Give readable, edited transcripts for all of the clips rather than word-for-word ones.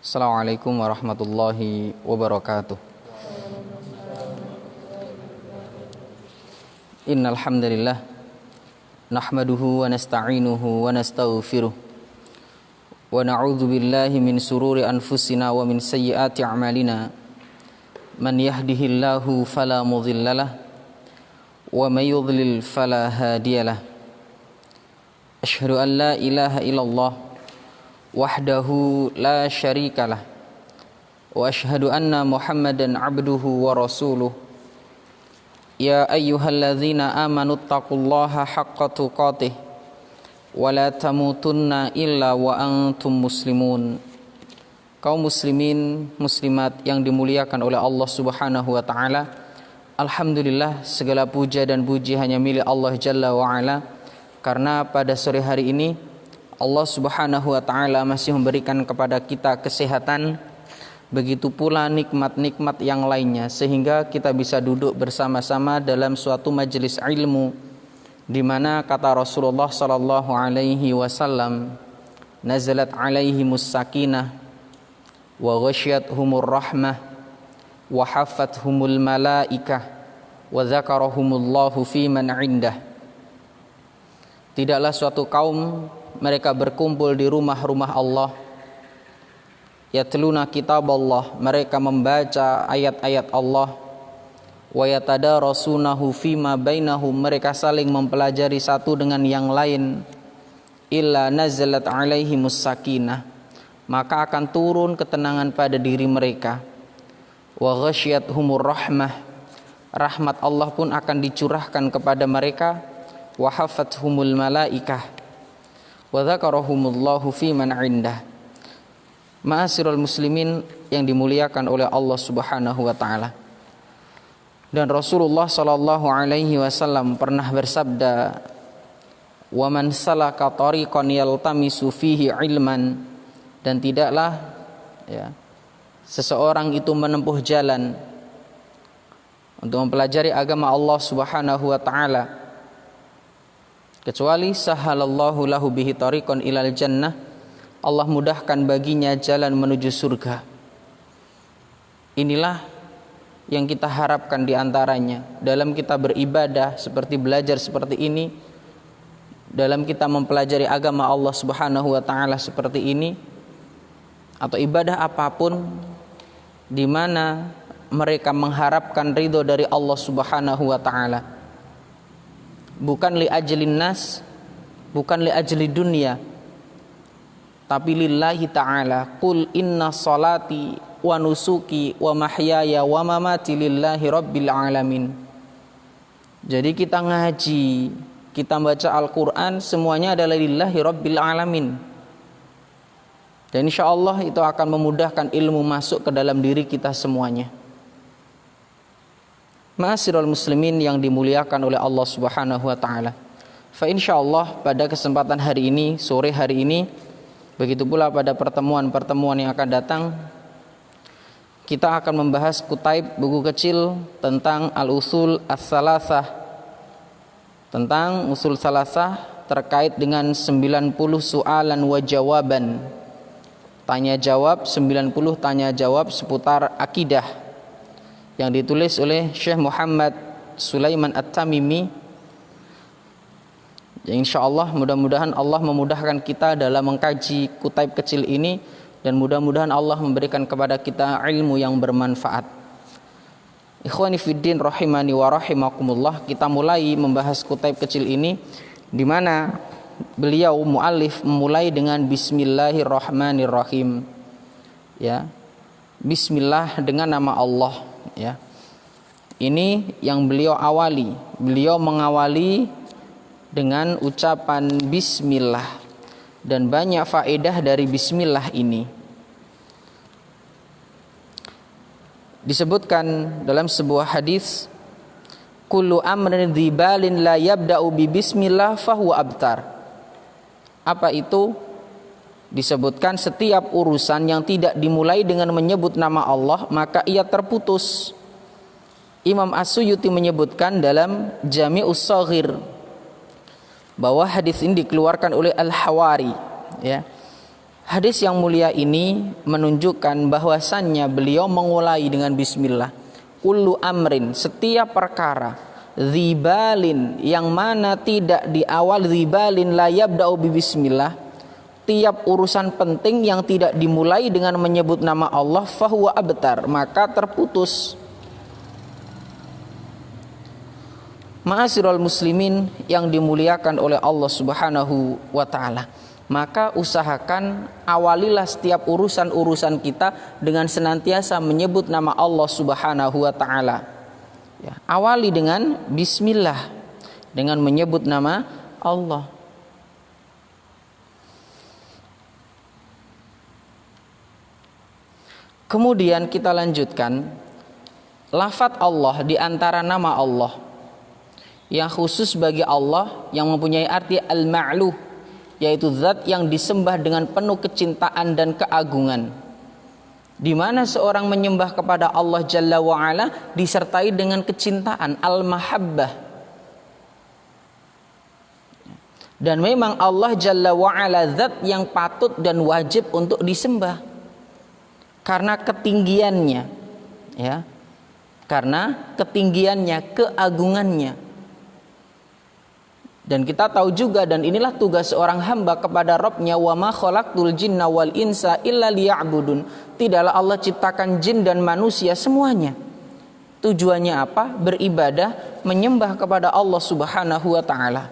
Assalamualaikum warahmatullahi wabarakatuh. Innal hamdalillah nahmaduhu wa nasta'inuhu wa nastaghfiruh wa na'udzu billahi min sururi anfusina wa min sayyiati a'malina. Man yahdihillahu fala mudhillalah wa may yudlil fala hadiyalah. Asyhadu an la ilaha illallah wahdahu la syarikalah wa asyhadu anna Muhammadan abduhu wa rasuluh. Ya ayyuhalladzina amanu taqullaha haqqa tuqatih wa la tamutunna illa wa antum muslimun. Kaum muslimin muslimat yang dimuliakan oleh Allah Subhanahu wa taala, alhamdulillah segala puja dan puji hanya milik Allah Jalla wa ala, karena pada sore hari ini Allah Subhanahu wa taala masih memberikan kepada kita kesehatan, begitu pula nikmat-nikmat yang lainnya, sehingga kita bisa duduk bersama-sama dalam suatu majelis ilmu di mana kata Rasulullah sallallahu alaihi wasallam, nazalat alaihimus sakinah wa ghasyiyatuhumur rahmah wa haffathumul malaikah wa dzakarahumullahu fi man indah. Tidaklah suatu kaum mereka berkumpul di rumah-rumah Allah, yatluna kitab Allah, mereka membaca ayat-ayat Allah, wa yatadarasunahu fima bainahum, mereka saling mempelajari satu dengan yang lain, illa nazalat alaihimus sakinah, maka akan turun ketenangan pada diri mereka, wa ghasyiyatuhumur rahmah, rahmat Allah pun akan dicurahkan kepada mereka, wa haffathumul malaikah wa dzakarahumullahu fi man indah. Ma'asyiral muslimin yang dimuliakan oleh Allah Subhanahu wa taala. Dan Rasulullah sallallahu alaihi wasallam pernah bersabda, "Wa man salaka tariqan yaltamisu fihi ilman," dan tidaklah seseorang itu menempuh jalan untuk mempelajari agama Allah Subhanahu wa taala kecuali sahalallahu lahu bihi tariqan ilal jannah, Allah mudahkan baginya jalan menuju surga. Inilah yang kita harapkan diantaranya dalam kita beribadah seperti belajar seperti ini, dalam kita mempelajari agama Allah Subhanahu wa taala seperti ini, atau ibadah apapun di mana mereka mengharapkan ridho dari Allah Subhanahu wa taala. Bukan li ajlin nas, bukan li ajli dunia, tapi lillahi ta'ala. Qul inna salati wa nusuki wa mahyaya wa mamati lillahi rabbil alamin. Jadi kita ngaji, kita baca Al-Quran, semuanya adalah lillahi rabbil alamin. Dan insyaallah itu akan memudahkan ilmu masuk ke dalam diri kita semuanya. Ma'asyiral muslimin yang dimuliakan oleh Allah Subhanahu wa taala. Fa insyaallah pada kesempatan hari ini, sore hari ini, begitu pula pada pertemuan-pertemuan yang akan datang, kita akan membahas kutaib buku kecil tentang al-usul as-salasah, tentang usul salasah terkait dengan 90 soalan wa jawaban. Tanya jawab 90 tanya jawab seputar akidah, yang ditulis oleh Syekh Muhammad Sulaiman At-Tamimi. Ya, insyaallah mudah-mudahan Allah memudahkan kita dalam mengkaji kutaib kecil ini, dan mudah-mudahan Allah memberikan kepada kita ilmu yang bermanfaat. Ikhwani fiddin rahimani wa rahimakumullah, kita mulai membahas kutaib kecil ini di mana beliau muallif memulai dengan bismillahirrahmanirrahim. Ya. Bismillah, dengan nama Allah, ya. Ini yang beliau awali. Beliau mengawali dengan ucapan bismillah, dan banyak faedah dari bismillah ini. Disebutkan dalam sebuah hadis, kullu amrin dzibalin la yabda'u bi bismillah fahuwa abtar. Apa itu? Disebutkan setiap urusan yang tidak dimulai dengan menyebut nama Allah, maka ia terputus. Imam As-Suyuti menyebutkan dalam Jami'us Shaghir bahwa hadis ini dikeluarkan oleh Al-Hawari, ya. Hadis yang mulia ini menunjukkan bahwasannya beliau memulai dengan bismillah. Kullu amrin, setiap perkara, dzibalin, yang mana tidak di awal, dzibalin la yabda'u bi bismillah, tiap urusan penting yang tidak dimulai dengan menyebut nama Allah, fahuwa abtar, maka terputus. Ma'asyiral muslimin yang dimuliakan oleh Allah Subhanahu wa taala, maka usahakan awalilah setiap urusan-urusan kita dengan senantiasa menyebut nama Allah Subhanahu wa taala. Ya, awali dengan bismillah, dengan menyebut nama Allah. Kemudian kita lanjutkan lafadz Allah di antara nama Allah yang khusus bagi Allah, yang mempunyai arti al-ma'luh, yaitu zat yang disembah dengan penuh kecintaan dan keagungan, di mana seorang menyembah kepada Allah Jalla wa'ala disertai dengan kecintaan, al-mahabbah. Dan memang Allah Jalla wa'ala zat yang patut dan wajib untuk disembah karena ketinggiannya, ya, karena ketinggiannya, keagungannya. Dan kita tahu juga, dan inilah tugas seorang hamba kepada Rabbnya, wa ma khalaqtul jinna wal insa illa liya'budun. Tidaklah Allah ciptakan jin dan manusia semuanya. Tujuannya apa? Beribadah, menyembah kepada Allah Subhanahu wa taala.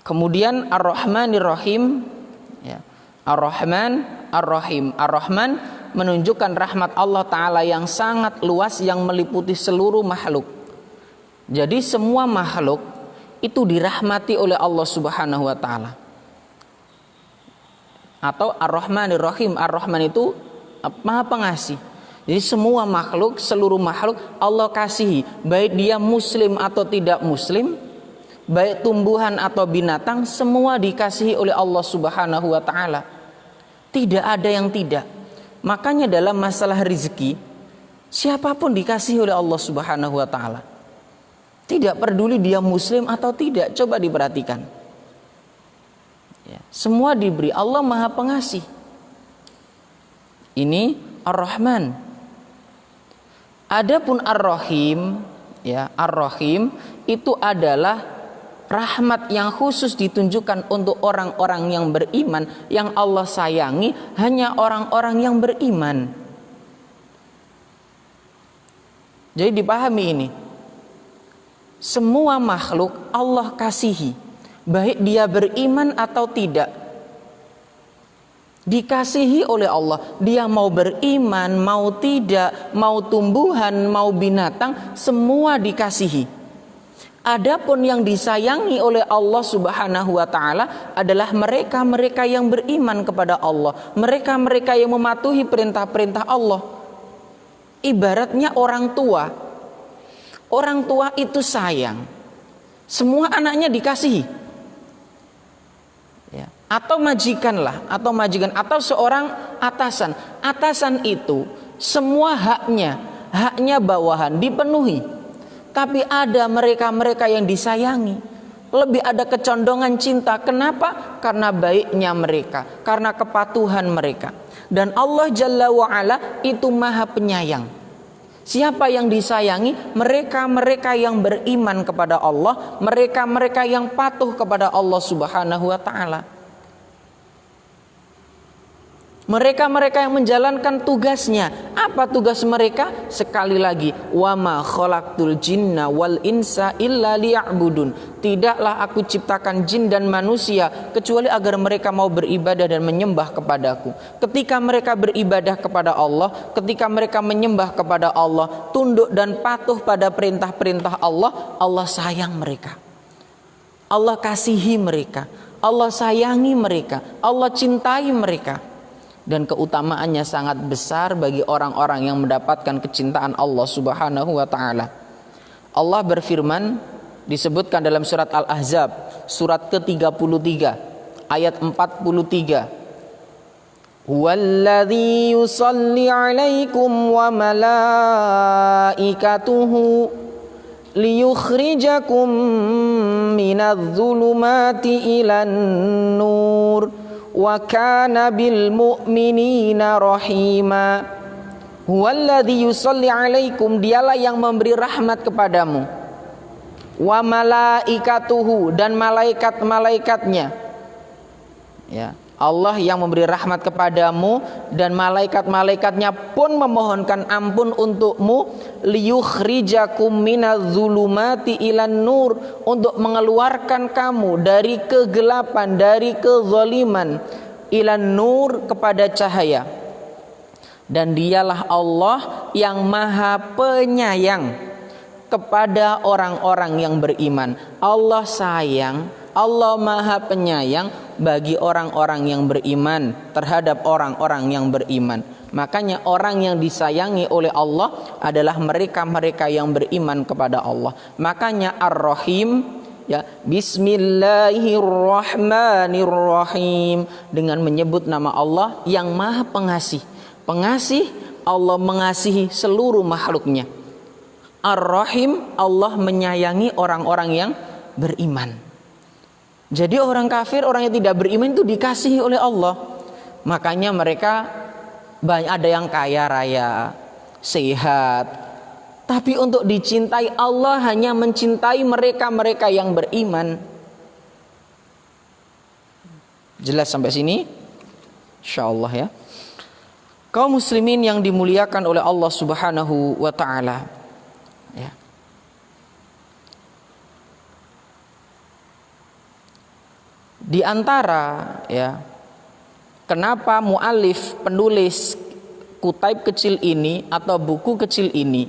Kemudian Ar-Rahmanir Rahim, ya. Ar-Rahman, Ar-Rahim. Ar-Rahman menunjukkan rahmat Allah taala yang sangat luas yang meliputi seluruh makhluk. Jadi semua makhluk itu dirahmati oleh Allah Subhanahu wa taala. Atau Ar-Rahmanir Rahim, Ar-Rahman itu Maha Pengasih. Jadi semua makhluk, seluruh makhluk Allah kasihi, baik dia muslim atau tidak muslim, baik tumbuhan atau binatang, semua dikasihi oleh Allah Subhanahu wa taala. Tidak ada yang tidak. Makanya dalam masalah rezeki, siapapun dikasihi oleh Allah Subhanahu wa taala. Tidak peduli dia muslim atau tidak, coba diperhatikan. Ya, semua diberi, Allah Maha Pengasih. Ini Ar-Rahman. Adapun Ar-Rahim, ya, Ar-Rahim itu adalah rahmat yang khusus ditunjukkan untuk orang-orang yang beriman, yang Allah sayangi hanya orang-orang yang beriman. Jadi dipahami ini. Semua makhluk Allah kasihi, baik dia beriman atau tidak. Dikasihi oleh Allah. Dia mau beriman, mau tidak, mau tumbuhan, mau binatang, semua dikasihi. Adapun yang disayangi oleh Allah Subhanahu wa taala adalah mereka-mereka yang beriman kepada Allah, mereka-mereka yang mematuhi perintah-perintah Allah. Ibaratnya orang tua. Orang tua itu sayang, semua anaknya dikasihi, ya. Atau majikan atau seorang atasan. Atasan itu semua haknya bawahan dipenuhi. Tapi ada mereka-mereka yang disayangi, lebih ada kecondongan cinta. Kenapa? Karena baiknya mereka, karena kepatuhan mereka. Dan Allah Jalla wa'ala itu Maha Penyayang. Siapa yang disayangi? Mereka-mereka yang beriman kepada Allah, mereka-mereka yang patuh kepada Allah Subhanahu wa taala. Mereka-mereka yang menjalankan tugasnya. Apa tugas mereka? Sekali lagi, wa ma khalaqtul jinna wal insa illa liya'budun. Tidaklah aku ciptakan jin dan manusia kecuali agar mereka mau beribadah dan menyembah kepadaku. Ketika mereka beribadah kepada Allah, ketika mereka menyembah kepada Allah, tunduk dan patuh pada perintah-perintah Allah, Allah sayang mereka. Allah kasihi mereka, Allah sayangi mereka, Allah cintai mereka. Dan keutamaannya sangat besar bagi orang-orang yang mendapatkan kecintaan Allah Subhanahu wa taala. Allah berfirman, disebutkan dalam surat Al-Ahzab, surat ke-33 ayat 43. Walladzi yusalli 'alaikum wa malaikatuhu liyukhrijakum minadh-dhulumati ilan nur wa kana bil mu'minina rahima. Huwallazi yusalli 'alaikum, dialah yang memberi rahmat kepadamu. Wa malaikatuhu, dan malaikat-malaikatnya. Ya, Allah yang memberi rahmat kepadamu dan malaikat-malaikatnya pun memohonkan ampun untukmu, liyukhrijakum minadz-zulumati ilan nur, untuk mengeluarkan kamu dari kegelapan, dari kezaliman, ilan nur, kepada cahaya. Dan dialah Allah yang maha penyayang kepada orang-orang yang beriman. Allah sayang, Allah maha penyayang bagi orang-orang yang beriman, terhadap orang-orang yang beriman. Makanya orang yang disayangi oleh Allah adalah mereka-mereka yang beriman kepada Allah. Makanya Ar-Rahim, ya, Bismillahirrahmanirrahim, dengan menyebut nama Allah yang maha pengasih. Pengasih, Allah mengasihi seluruh makhluknya. Ar-Rahim, Allah menyayangi orang-orang yang beriman. Jadi orang kafir, orang yang tidak beriman itu dikasihi oleh Allah. Makanya mereka banyak, ada yang kaya raya, sehat. Tapi untuk dicintai Allah hanya mencintai mereka-mereka yang beriman. Jelas sampai sini? Insyaallah ya. Kaum muslimin yang dimuliakan oleh Allah Subhanahu wa taala. Ya. Di antara, ya, kenapa mu'alif, penulis kutaib kecil ini atau buku kecil ini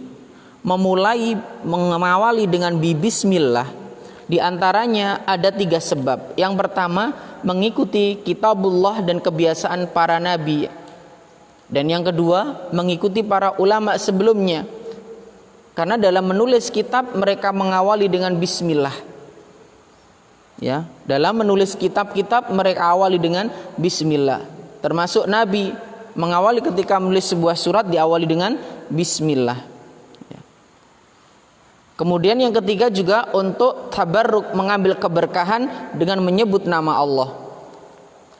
mengawali dengan bismillah, di antaranya ada 3 sebab. Yang pertama, mengikuti kitabullah dan kebiasaan para nabi. Dan yang kedua, mengikuti para ulama sebelumnya. Karena dalam menulis kitab mereka mengawali dengan bismillah. Ya, dalam menulis kitab-kitab mereka awali dengan bismillah. Termasuk Nabi mengawali ketika menulis sebuah surat diawali dengan bismillah. Ya. Kemudian yang ketiga juga untuk tabarruk, mengambil keberkahan dengan menyebut nama Allah.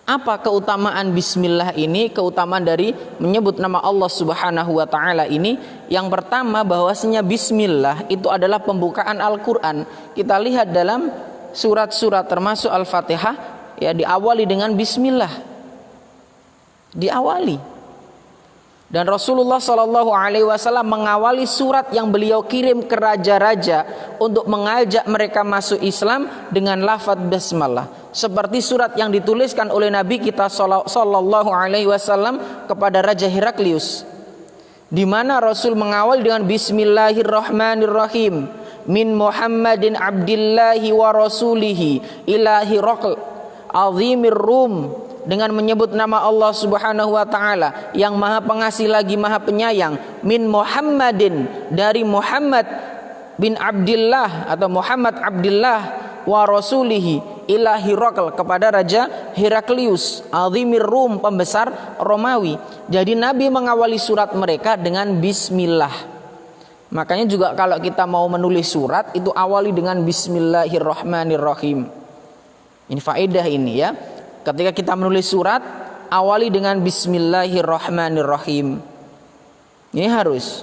Apa keutamaan bismillah ini? Keutamaan dari menyebut nama Allah Subhanahu wa taala ini, yang pertama bahwasanya bismillah itu adalah pembukaan Al-Qur'an. Kita lihat dalam surat-surat termasuk Al-Fatihah, ya, diawali dengan bismillah. Diawali. Dan Rasulullah SAW mengawali surat yang beliau kirim ke raja-raja untuk mengajak mereka masuk Islam dengan lafaz basmalah. Seperti surat yang dituliskan oleh Nabi kita SAW kepada Raja Heraklius, di mana Rasul mengawali dengan Bismillahirrahmanirrahim. Min Muhammadin abdillahi wa rasulihi ila Hiraql azimir Rum, dengan menyebut nama Allah Subhanahu wa taala yang maha pengasih lagi maha penyayang. Min Muhammadin, dari Muhammad bin Abdillah atau Muhammad Abdillah, wa rasulihi ila Hiraql, kepada Raja Heraklius azimir Rum, pembesar Romawi. Jadi Nabi mengawali surat mereka dengan bismillah. Makanya juga kalau kita mau menulis surat itu awali dengan Bismillahirrahmanirrahim. Ini faedah ini, ya. Ketika kita menulis surat awali dengan Bismillahirrahmanirrahim. Ini harus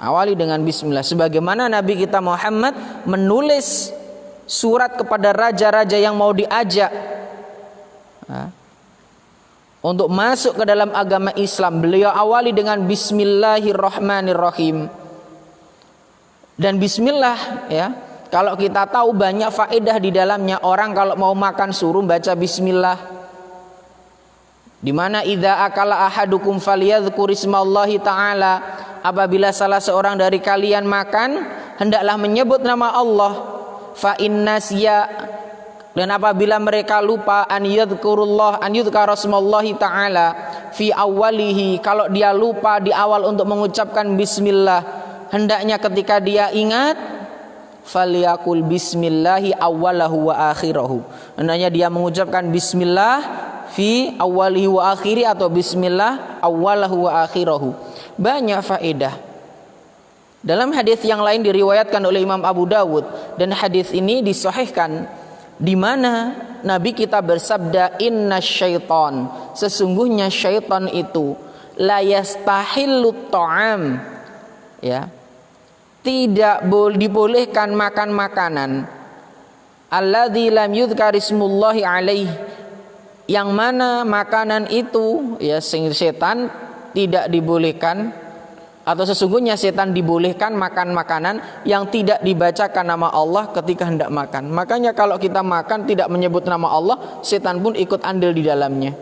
awali dengan bismillah. Sebagaimana Nabi kita Muhammad menulis surat kepada raja-raja yang mau diajak untuk masuk ke dalam agama Islam, beliau awali dengan Bismillahirrahmanirrahim. Dan bismillah, ya, kalau kita tahu banyak faedah di dalamnya. Orang kalau mau makan suruh baca bismillah. Di mana idza akala ahadukum falyadhkur ismallahi ta'ala, apabila salah seorang dari kalian makan hendaklah menyebut nama Allah. Fa innasiya, dan apabila mereka lupa, an yadhkurullah, an yudhkara rasmallahi ta'ala fi awwalihi, kalau dia lupa di awal untuk mengucapkan bismillah, hendaknya ketika dia ingat, falyakul bismillahi awwalahu wa akhirahu, hendaknya dia mengucapkan bismillah fi awwalihi wa akhiri, atau bismillah awwalahu wa akhirahu. Banyak faedah. Dalam hadis yang lain diriwayatkan oleh Imam Abu Dawud, dan hadis ini disahihkan di mana Nabi kita bersabda, inna syaiton, sesungguhnya syaiton itu la yastahillut ta'am, ya, tidak dibolehkan makan makanan alladzi lam yudhkar ismullahi alaih, yang mana makanan itu, ya, setan tidak dibolehkan, atau sesungguhnya setan dibolehkan makan makanan yang tidak dibacakan nama Allah ketika hendak makan. Makanya kalau kita makan tidak menyebut nama Allah, setan pun ikut andil di dalamnya.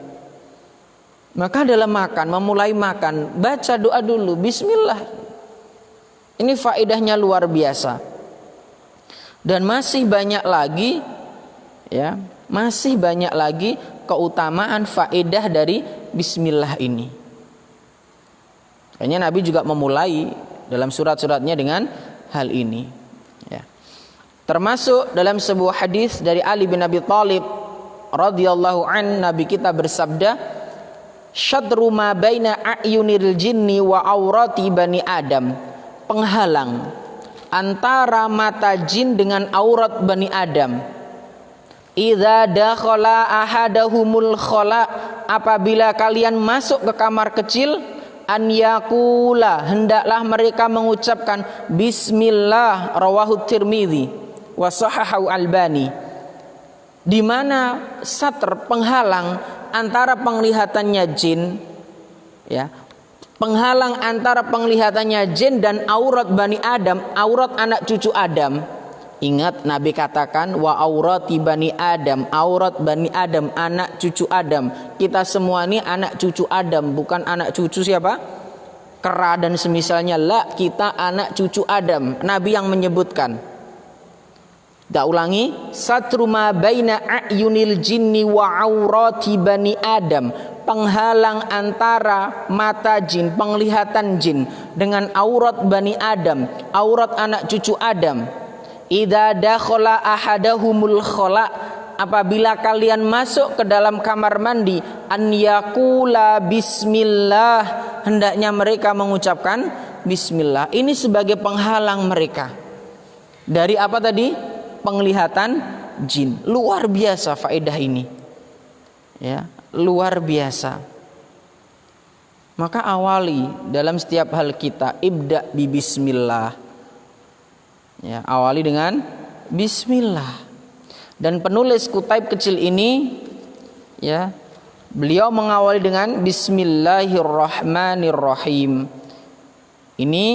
Maka dalam makan, memulai makan, baca doa dulu, bismillah. Ini faedahnya luar biasa. Dan masih banyak lagi, ya, masih banyak lagi keutamaan faedah dari bismillah ini. Kayaknya Nabi juga memulai dalam surat-suratnya dengan hal ini, ya. Termasuk dalam sebuah hadis dari Ali bin Abi Thalib radhiyallahu an, Nabi kita bersabda, syadru ma baina a'yunil jinni wa aurati bani Adam, penghalang antara mata jin dengan aurat bani Adam. Idza dakhala ahadahumul khala, apabila kalian masuk ke kamar kecil, an yakula, hendaklah mereka mengucapkan bismillah, rawahu Tirmidzi wa sahahahu Albani. Di mana satr, penghalang antara penglihatannya jin, ya, penghalang antara penglihatannya jin dan aurat bani Adam, aurat anak cucu Adam. Ingat Nabi katakan wa aurati bani Adam, aurat bani Adam, anak cucu Adam. Kita semua ini anak cucu Adam, bukan anak cucu siapa? Kera dan semisalnya. La, kita anak cucu Adam. Nabi yang menyebutkan. Kita ulangi, satru ma baina a'yunil jinni wa aurati bani Adam, penghalang antara mata jin, penglihatan jin dengan aurat bani Adam, aurat anak cucu Adam. Idza dakhala ahadahumul khala, apabila kalian masuk ke dalam kamar mandi, an yaqula bismillah, hendaknya mereka mengucapkan bismillah. Ini sebagai penghalang mereka dari apa tadi? Penglihatan jin. Luar biasa faedah ini, ya, luar biasa. Maka awali dalam setiap hal kita, ibda bi bismillah. Ya, awali dengan bismillah. Dan penulis Kutaib kecil ini, ya, beliau mengawali dengan bismillahirrahmanirrahim. Ini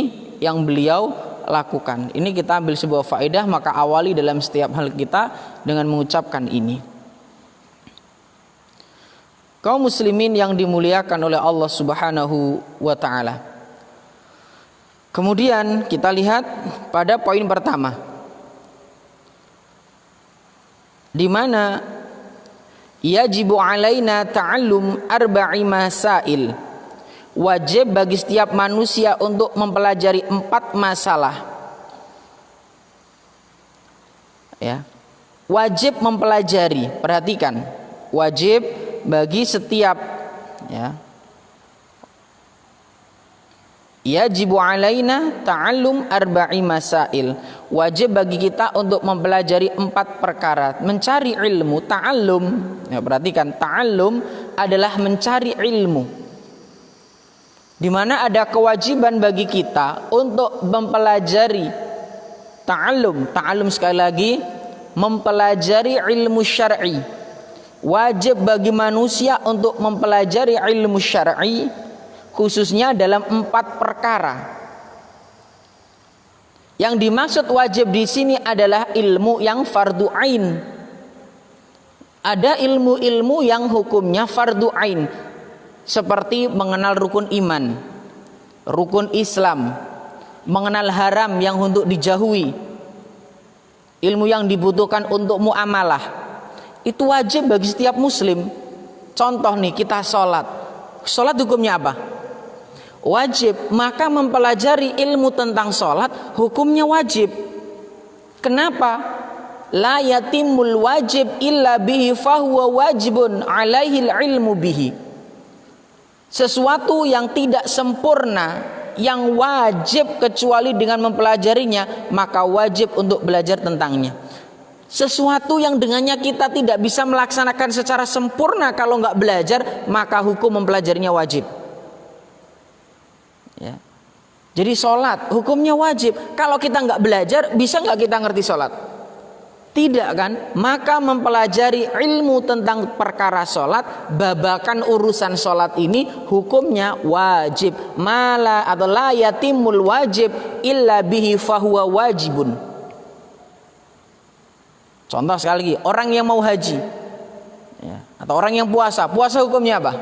yang beliau lakukan. Ini kita ambil sebuah faedah, maka awali dalam setiap hal kita dengan mengucapkan ini. Kaum muslimin yang dimuliakan oleh Allah Subhanahu wa taala. Kemudian kita lihat pada poin pertama, di mana yajibu alaina ta'allum arba'i masail, wajib bagi setiap manusia untuk mempelajari 4 masalah, ya, wajib mempelajari. Perhatikan, wajib bagi setiap, ya, yajibu alaina ta'allum arba'i masail, wajib bagi kita untuk mempelajari 4 perkara, mencari ilmu. Ta'allum, ya, perhatikan, ta'allum adalah mencari ilmu, di mana ada kewajiban bagi kita untuk mempelajari ta'allum. Ta'allum sekali lagi, mempelajari ilmu syar'i. Wajib bagi manusia untuk mempelajari ilmu syar'i, khususnya dalam 4 perkara. Yang dimaksud wajib di sini adalah ilmu yang fardu ain. Ada ilmu-ilmu yang hukumnya fardu ain, seperti mengenal rukun iman, rukun Islam, mengenal haram yang untuk dijauhi, ilmu yang dibutuhkan untuk muamalah. Itu wajib bagi setiap muslim. Contoh nih, kita sholat. Sholat hukumnya apa? Wajib. Maka mempelajari ilmu tentang sholat hukumnya wajib. Kenapa? La yatimul wajib illa bihi fahuwa wajibun alaihil ilmu bihi. Sesuatu yang tidak sempurna, yang wajib kecuali dengan mempelajarinya, maka wajib untuk belajar tentangnya. Sesuatu yang dengannya kita tidak bisa melaksanakan secara sempurna kalau nggak belajar, maka hukum mempelajarinya wajib. Ya. Jadi sholat hukumnya wajib. Kalau kita nggak belajar, bisa nggak kita ngerti sholat? Tidak kan? Maka mempelajari ilmu tentang perkara sholat, babakan urusan sholat ini hukumnya wajib. Mala atau la yatimul wajib illa bihi fahuwa wajibun. Contoh sekali lagi, orang yang mau haji ya, atau orang yang puasa hukumnya apa?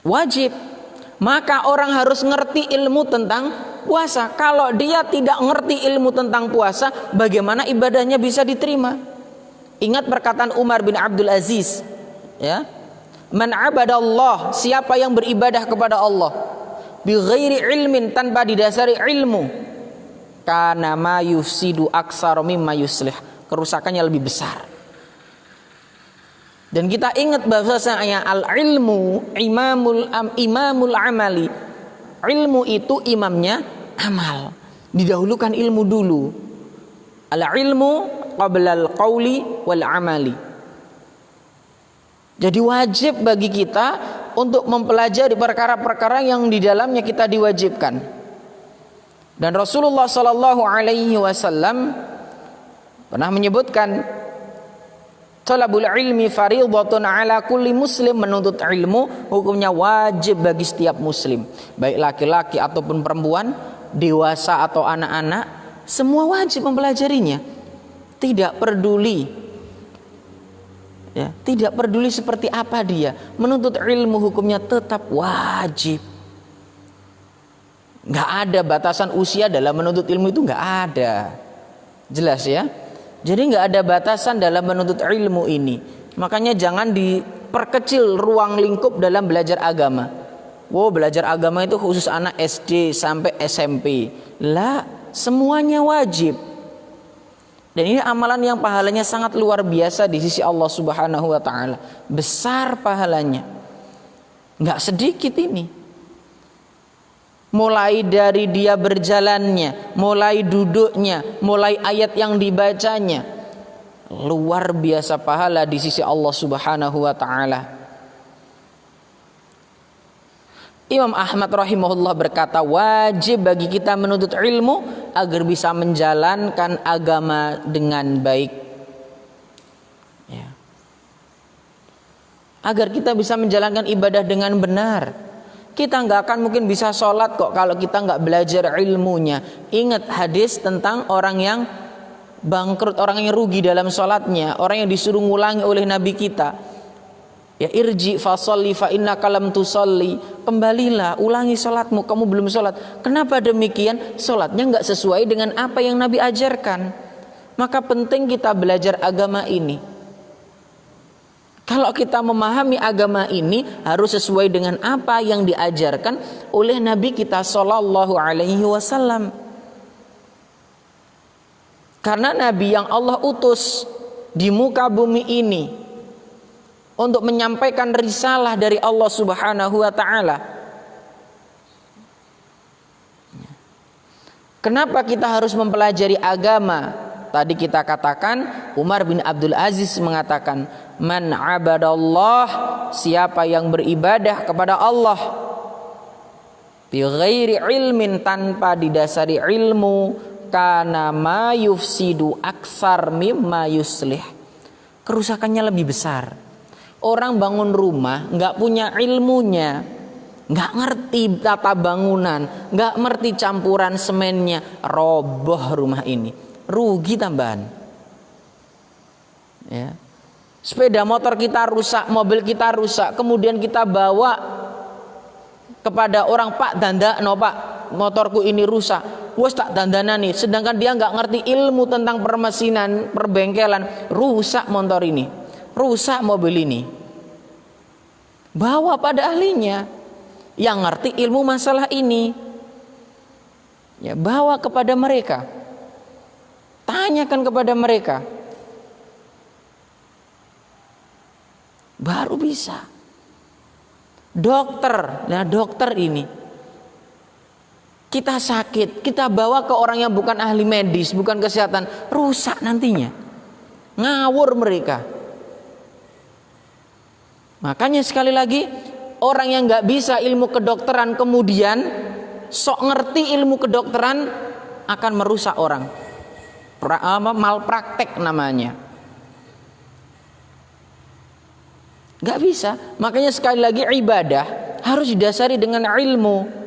Wajib. Maka orang harus ngerti ilmu tentang puasa. Kalau dia tidak ngerti ilmu tentang puasa, bagaimana ibadahnya bisa diterima? Ingat perkataan Umar bin Abdul Aziz, ya. Man abadallah, siapa yang beribadah kepada Allah bi ghairi ilmin, tanpa didasari ilmu, kana ma yufsidu aksar mimma yuslih, kerusakannya lebih besar. Dan kita ingat bahwasanya al-ilmu imamul amali. Ilmu itu imamnya amal. Didahulukan ilmu dulu. Al-ilmu qabla al-qawli wal amali. Jadi wajib bagi kita untuk mempelajari perkara-perkara yang di dalamnya kita diwajibkan. Dan Rasulullah sallallahu alaihi wasallam pernah menyebutkan, talabul ilmi fardhatun ala kulli muslim, menuntut ilmu hukumnya wajib bagi setiap muslim, baik laki-laki ataupun perempuan, dewasa atau anak-anak, semua wajib mempelajarinya. Tidak peduli ya, tidak peduli seperti apa dia, menuntut ilmu hukumnya tetap wajib. Nggak ada batasan usia dalam menuntut ilmu, itu nggak ada. Jelas ya. Jadi nggak ada batasan dalam menuntut ilmu ini. Makanya jangan diperkecil ruang lingkup dalam belajar agama. Wow, belajar agama itu khusus anak SD sampai SMP. Lah, semuanya wajib. Dan ini amalan yang pahalanya sangat luar biasa di sisi Allah Subhanahu wa taala. Besar pahalanya. Nggak sedikit ini. Mulai dari dia berjalannya, mulai duduknya, mulai ayat yang dibacanya, luar biasa pahala di sisi Allah Subhanahu wa taala. Imam Ahmad rahimahullah berkata, wajib bagi kita menuntut ilmu agar bisa menjalankan agama dengan baik. Ya. Agar kita bisa menjalankan ibadah dengan benar. Kita nggak akan mungkin bisa sholat kok kalau kita nggak belajar ilmunya. Ingat hadis tentang orang yang bangkrut, orang yang rugi dalam sholatnya, orang yang disuruh ngulangi oleh Nabi kita. Ya, irji fasolli fa innaka lam tusolli, kembalilah ulangi sholatmu, kamu belum sholat. Kenapa demikian? Sholatnya nggak sesuai dengan apa yang Nabi ajarkan. Maka penting kita belajar agama ini. Kalau kita memahami agama ini harus sesuai dengan apa yang diajarkan oleh Nabi kita sallallahu alaihi wasallam. Karena Nabi yang Allah utus di muka bumi ini untuk menyampaikan risalah dari Allah Subhanahu wa taala. Kenapa kita harus mempelajari agama? Tadi kita katakan, Umar bin Abdul Aziz mengatakan, man abadallah, siapa yang beribadah kepada Allah bi ghairi ilmin, tanpa didasari ilmu, kana ma yufsidu aksar mimma yuslih, kerusakannya lebih besar. Orang bangun rumah nggak punya ilmunya, nggak ngerti tata bangunan, nggak ngerti campuran semennya, roboh rumah ini, rugi tambahan. Ya. Sepeda motor kita rusak, mobil kita rusak, kemudian kita bawa kepada orang, Pak dandakno Pak, motorku ini rusak, wes tak dandanani, sedangkan dia nggak ngerti ilmu tentang permesinan, perbengkelan, rusak motor ini, rusak mobil ini. Bawa pada ahlinya yang ngerti ilmu masalah ini, ya, bawa kepada mereka, tanyakan kepada mereka, baru bisa. Dokter, nah dokter ini Kita sakit, kita bawa ke orang yang bukan ahli medis, bukan kesehatan, rusak nantinya. Ngawur mereka. Makanya sekali lagi, orang yang nggak bisa ilmu kedokteran kemudian sok ngerti ilmu kedokteran akan merusak orang. Malpraktek namanya. Nggak bisa. Makanya sekali lagi ibadah harus didasari dengan ilmu.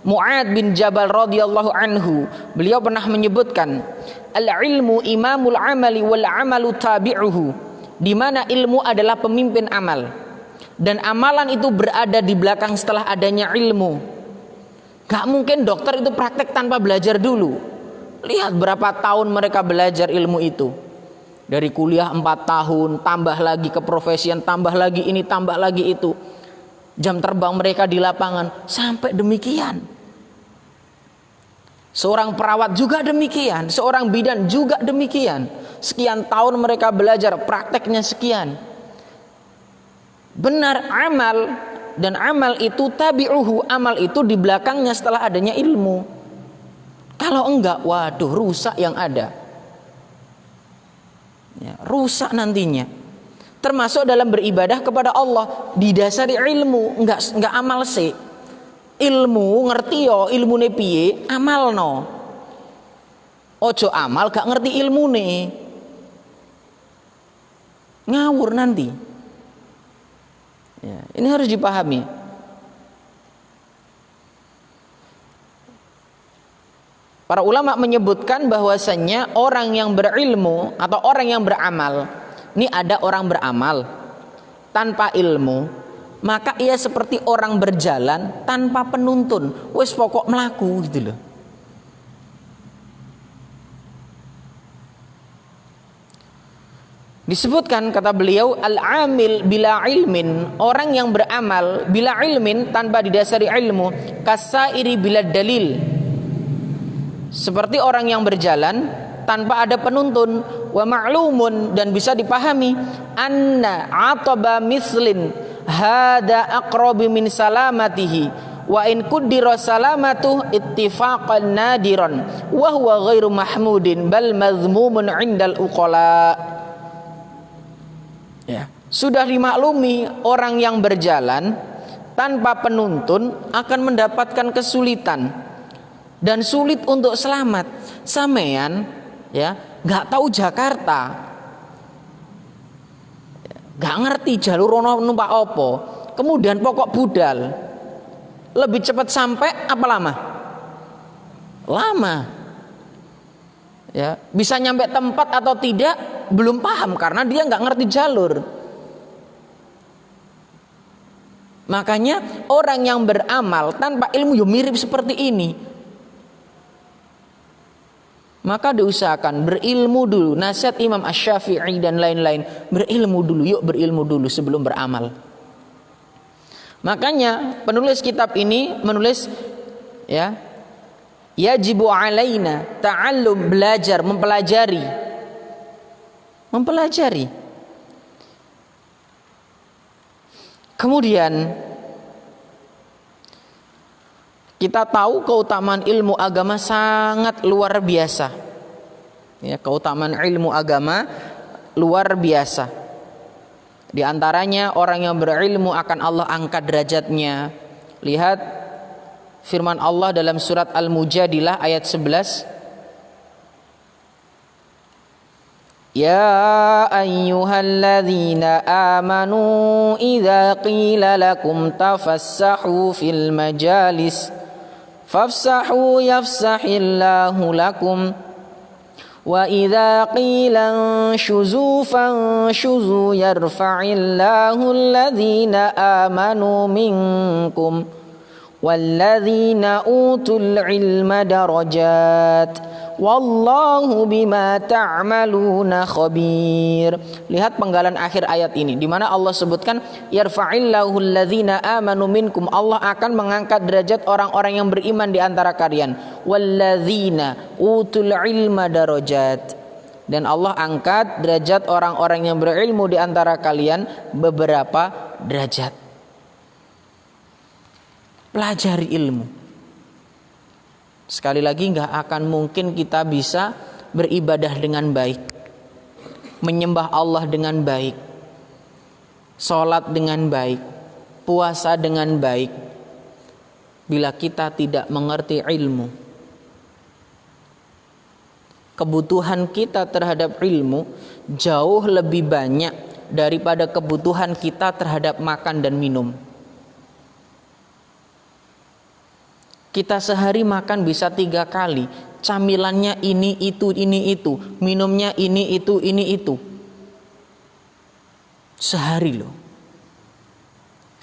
Mu'ad bin Jabal radhiyallahu anhu, beliau pernah menyebutkan, al-ilmu imamul amali wal amalu tabi'uhu, di mana ilmu adalah pemimpin amal dan amalan itu berada di belakang setelah adanya ilmu. Gak mungkin dokter itu praktek tanpa belajar dulu. Lihat berapa tahun mereka belajar ilmu itu. Dari kuliah 4 tahun, tambah lagi keprofesian, tambah lagi ini, tambah lagi itu. Jam terbang mereka di lapangan sampai demikian. Seorang perawat juga demikian, seorang bidan juga demikian. Sekian tahun mereka belajar, prakteknya sekian. Benar amal, dan amal itu tabi'uhu, amal itu di belakangnya setelah adanya ilmu. Kalau enggak, waduh, rusak yang ada. Ya, rusak nantinya. Termasuk dalam beribadah kepada Allah didasari ilmu, enggak amal sih. Ilmu ngerti yo, ilmune piye, amal no. Ojo amal gak ngerti ilmune, ngawur nanti. Ya, ini harus dipahami. Para ulama menyebutkan bahwasannya orang yang berilmu atau orang yang beramal, ini ada orang beramal tanpa ilmu, maka ia seperti orang berjalan tanpa penuntun, wis pokok melaku gitu loh. Disebutkan kata beliau, al-amil bila ilmin, orang yang beramal bila ilmin tanpa didasari ilmu, kasairi bila dalil, seperti orang yang berjalan tanpa ada penuntun, wa ma'lumun, dan bisa dipahami, anna ataba mislin hada aqrabi min salamatihi wa in kuddira salamatuh ittifaqan nadiran wa huwa ghairu mahmudin bal madhmumun 'indal uqala. Ya, sudah dimaklumi orang yang berjalan tanpa penuntun akan mendapatkan kesulitan dan sulit untuk selamat. Sampean ya, enggak tahu Jakarta, gak ngerti jalur ono numpak opo, kemudian pokok budal, lebih cepat sampai apa lama? Lama. Ya, bisa nyampe tempat atau tidak belum paham karena dia nggak ngerti jalur. Makanya orang yang beramal tanpa ilmu ya mirip seperti ini. Maka diusahakan berilmu dulu. Nasihat Imam Asy-Syafi'i dan lain-lain, berilmu dulu, yuk berilmu dulu sebelum beramal. Makanya penulis kitab ini menulis ya, yajibu alaina ta'allum, belajar, mempelajari. Kemudian kita tahu keutamaan ilmu agama sangat luar biasa. Ya, keutamaan ilmu agama luar biasa. Di antaranya orang yang berilmu akan Allah angkat derajatnya. Lihat firman Allah dalam surat Al-Mujadilah ayat 11. Ya ayyuhalladzina amanu idza qila lakum tafassahu fil majalis fafsahu yafsahillahu lakum wa idza qila shuzu fanshuzu yarfa'illahu alladzina amanu minkum walladzina utul ilma darajat wallahu bima ta'maluna khabir. Lihat penggalan akhir ayat ini di mana Allah sebutkan yarfa'illahu alladzina amanu minkum, Allah akan mengangkat derajat orang-orang yang beriman di antara kalian, walladzina utul ilma darajat, dan Allah angkat derajat orang-orang yang berilmu di antara kalian beberapa derajat. Pelajari ilmu. Sekali lagi, nggak akan mungkin kita bisa beribadah dengan baik, menyembah Allah dengan baik, sholat dengan baik, puasa dengan baik, bila kita tidak mengerti ilmu. Kebutuhan kita terhadap ilmu jauh lebih banyak daripada kebutuhan kita terhadap makan dan minum. Kita sehari makan bisa 3 kali, camilannya ini itu, minumnya ini itu. Sehari loh.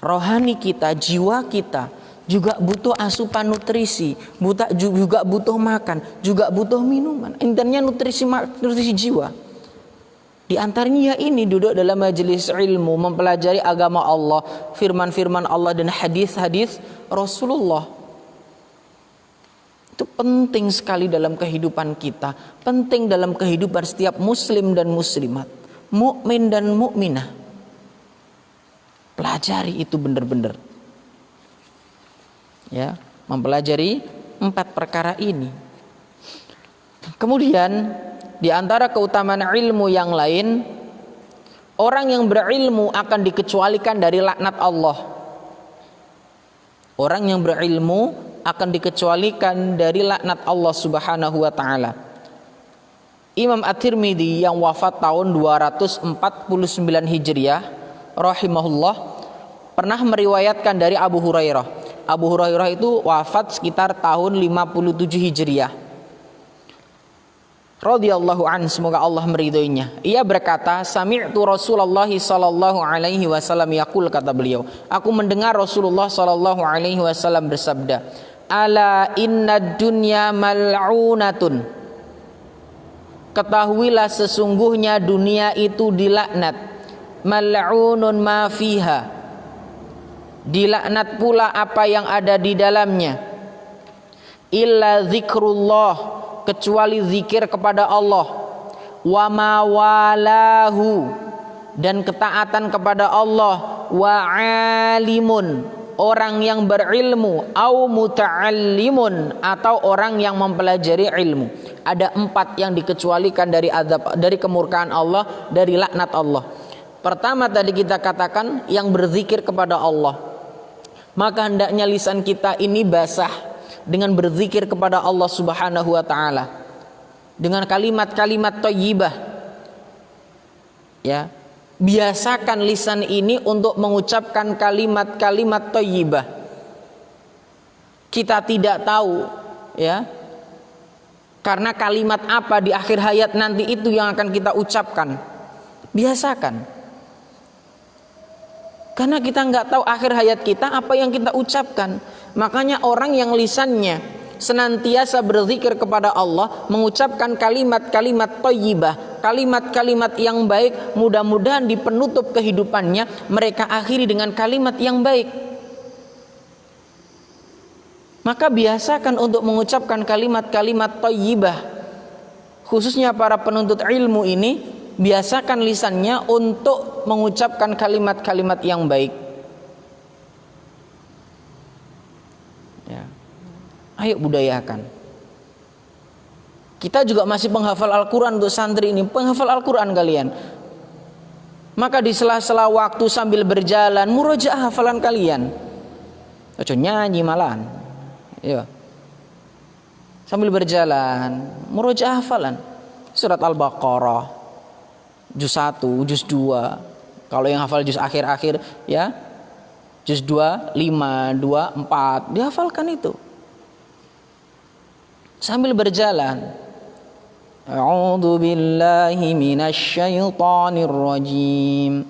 Rohani kita, jiwa kita juga butuh asupan nutrisi, juga butuh makan, juga butuh minuman. Intinya nutrisi jiwa. Di antaranya ini duduk dalam majelis ilmu, mempelajari agama Allah, firman-firman Allah dan hadis-hadis Rasulullah. Itu penting sekali dalam kehidupan kita, penting dalam kehidupan setiap muslim dan muslimat, mukmin dan mukminah. Pelajari itu benar-benar. Ya, mempelajari 4 perkara ini. Kemudian di antara keutamaan ilmu yang lain, orang yang berilmu akan dikecualikan dari laknat Allah. Orang yang berilmu akan dikecualikan dari laknat Allah Subhanahu wa taala. Imam At-Tirmidzi yang wafat tahun 249 Hijriah rahimahullah pernah meriwayatkan dari Abu Hurairah. Abu Hurairah itu wafat sekitar tahun 57 Hijriah. Radhiyallahu an, semoga Allah meridhoinya. Ia berkata, sami'tu Rasulullah sallallahu alaihi wasallam yaqul, kata beliau, aku mendengar Rasulullah sallallahu alaihi wasallam bersabda, ala inna dunya mal'unatun, ketahuilah sesungguhnya dunia itu dilaknat, mal'unun ma fiha, dilaknat pula apa yang ada di dalamnya, illa zikrullah, kecuali zikir kepada Allah, wa ma walahu, dan ketaatan kepada Allah, wa alimun, orang yang berilmu, au muta'allimun, atau orang yang mempelajari ilmu. Ada 4 yang dikecualikan dari azab, dari kemurkaan Allah, dari laknat Allah. Pertama tadi kita katakan yang berzikir kepada Allah. Maka hendaknya lisan kita ini basah dengan berzikir kepada Allah Subhanahu wa taala, dengan kalimat-kalimat thayyibah. Ya, biasakan lisan ini untuk mengucapkan kalimat-kalimat thayyibah. Kita tidak tahu, ya, karena kalimat apa di akhir hayat nanti itu yang akan kita ucapkan. Biasakan, karena kita nggak tahu akhir hayat kita apa yang kita ucapkan. Makanya orang yang lisannya senantiasa berzikir kepada Allah, mengucapkan kalimat-kalimat thayyibah, kalimat-kalimat yang baik, mudah-mudahan di penutup kehidupannya mereka akhiri dengan kalimat yang baik. Maka biasakan untuk mengucapkan kalimat-kalimat thayyibah. Khususnya para penuntut ilmu ini, biasakan lisannya untuk mengucapkan kalimat-kalimat yang baik. Ayo budayakan. Kita juga masih penghafal Al-Quran untuk santri ini, penghafal Al-Quran kalian. Maka di sela-sela waktu sambil berjalan, murojaah hafalan kalian. Ojo nyanyi malahan. Ya. Sambil berjalan, murojaah hafalan. Surat Al-Baqarah, juz 1, juz 2. Kalau yang hafal juz akhir-akhir, ya, juz 2, 5, 2, 4, dihafalkan itu. Sambil berjalan, a'udzu billahi minasyaitonir rajim,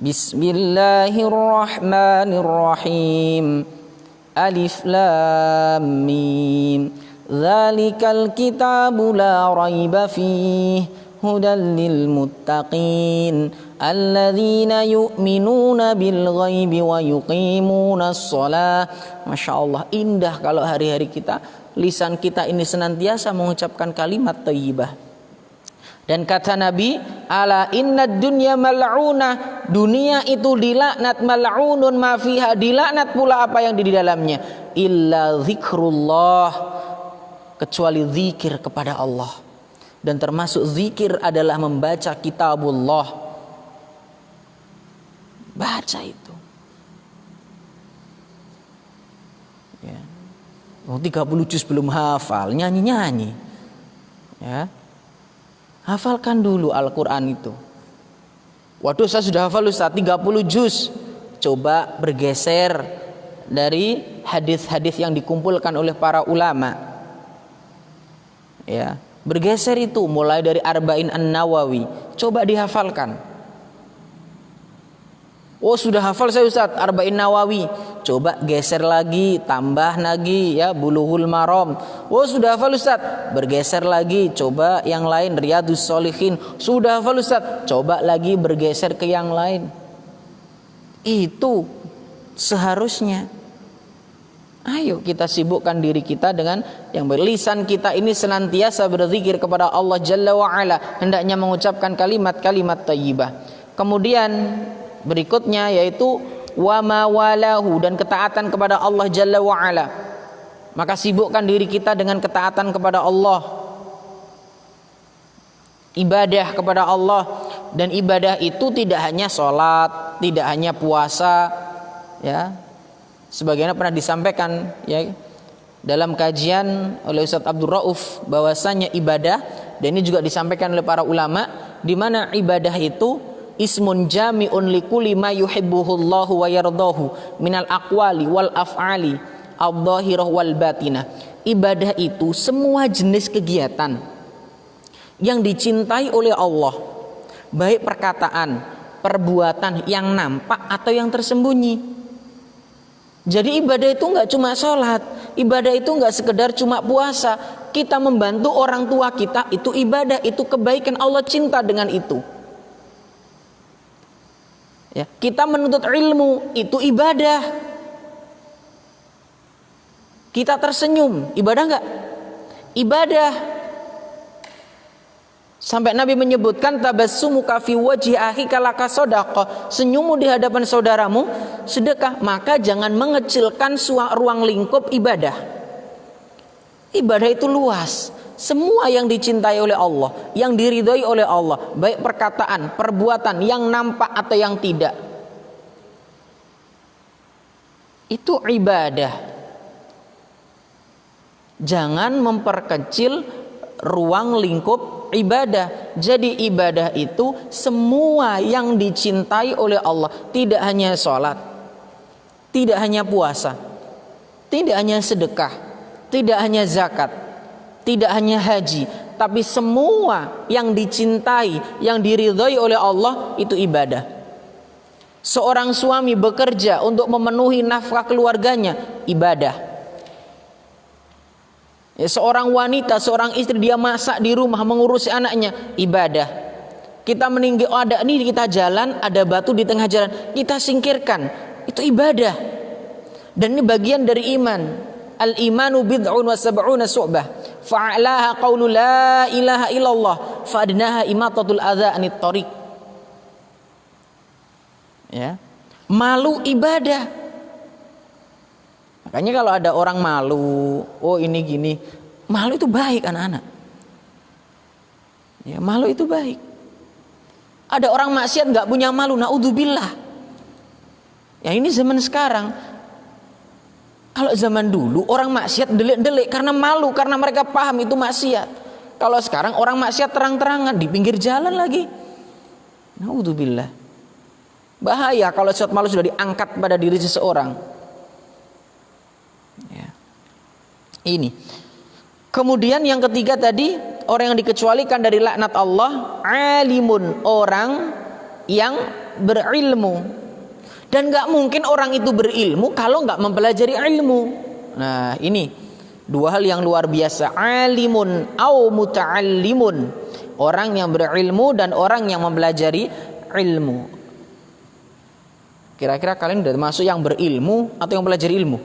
bismillahirrahmanirrahim, alif lam mim, dzalikal kitabu la raiba fihi, hudan lil muttaqin, alladzina yu'minuna bil ghaibi wa yuqimunas shalah. Masya Allah, indah kalau hari-hari kita, lisan kita ini senantiasa mengucapkan kalimat thayyibah. Dan kata Nabi, ala innad dunya mal'unah, dunia itu dilaknat, mal'unun ma fiha, dilaknat pula apa yang di dalamnya, illa zikrullah, kecuali zikir kepada Allah. Dan termasuk zikir adalah membaca kitabullah. Baca itu. Ya. 30 juz belum hafal, nyanyi-nyanyi. Ya. Hafalkan dulu Al-Quran itu. Waduh, saya sudah hafal Ustaz 30 juz. Coba bergeser dari hadis-hadis yang dikumpulkan oleh para ulama. Ya, bergeser itu mulai dari Arba'in An-Nawawi. Coba dihafalkan. Oh, sudah hafal saya Ustaz Arba'in Nawawi. Coba geser lagi, tambah lagi ya Bulughul Maram. Oh, sudah hafal Ustaz, bergeser lagi, coba yang lain Riyadhus Shalihin. Sudah hafal Ustaz, coba lagi bergeser ke yang lain. Itu seharusnya. Ayo kita sibukkan diri kita dengan yang berlisan kita ini senantiasa berzikir kepada Allah Jalla wa Ala, hendaknya mengucapkan kalimat-kalimat thayyibah. Kemudian berikutnya yaitu wa ma walahu, dan ketaatan kepada Allah Jalla wa Ala. Maka sibukkan diri kita dengan ketaatan kepada Allah, ibadah kepada Allah. Dan ibadah itu tidak hanya sholat, tidak hanya puasa, ya. Sebagaimana pernah disampaikan ya dalam kajian oleh Ustaz Abdul Rauf bahwasanya ibadah, dan ini juga disampaikan oleh para ulama, di mana ibadah itu ismun jami'un likulli ma yuhibbuhullahu wa yardahu minal aqwali wal af'ali adh-dhahirah wal batinah. Ibadah itu semua jenis kegiatan yang dicintai oleh Allah, baik perkataan, perbuatan yang nampak atau yang tersembunyi. Jadi ibadah itu enggak cuma sholat, ibadah itu enggak sekedar cuma puasa. Kita membantu orang tua kita itu ibadah, itu kebaikan, Allah cinta dengan itu. Ya, kita menuntut ilmu itu ibadah. Kita tersenyum, ibadah enggak? Ibadah. Sampai Nabi menyebutkan tabassumuka fi wajhi akhika laka shadaqah, senyummu di hadapan saudaramu sedekah. Maka jangan mengecilkan ruang lingkup ibadah. Ibadah itu luas. Semua yang dicintai oleh Allah, yang diridhoi oleh Allah, baik perkataan, perbuatan yang nampak atau yang tidak, itu ibadah. Jangan memperkecil ruang lingkup ibadah. Jadi ibadah itu semua yang dicintai oleh Allah, tidak hanya sholat, tidak hanya puasa, tidak hanya sedekah, tidak hanya zakat, tidak hanya haji, tapi semua yang dicintai, yang diridhai oleh Allah itu ibadah. Seorang suami bekerja untuk memenuhi nafkah keluarganya, ibadah. Ya, seorang wanita, seorang istri dia masak di rumah, mengurusi anaknya, ibadah. Kita meninggal, ada nih kita jalan, ada batu di tengah jalan, kita singkirkan, itu ibadah. Dan ini bagian dari iman. Al-imanu bid'un wa sab'una su'bah. Fa'alaha qawlu la ilaha illallah, fa'adnaha imatatul adha anit tariq. Ya. Malu ibadah. Makanya kalau ada orang malu, oh ini gini, malu itu baik anak-anak. Ya, malu itu baik. Ada orang maksiat nggak punya malu, naudzubillah. Ya ini zaman sekarang. Kalau zaman dulu orang maksiat delik-delik karena malu, karena mereka paham itu maksiat. Kalau sekarang orang maksiat terang-terangan di pinggir jalan lagi. Naudzubillah. Bahaya kalau sifat malu sudah diangkat pada diri seseorang. Ya. Ini. Kemudian yang ketiga tadi, orang yang dikecualikan dari laknat Allah, alimun, orang yang berilmu. Dan gak mungkin orang itu berilmu kalau gak mempelajari ilmu. Nah ini dua hal yang luar biasa. Alimun au muta'allimun, orang yang berilmu dan orang yang mempelajari ilmu. Kira-kira kalian sudah masuk yang berilmu atau yang mempelajari ilmu?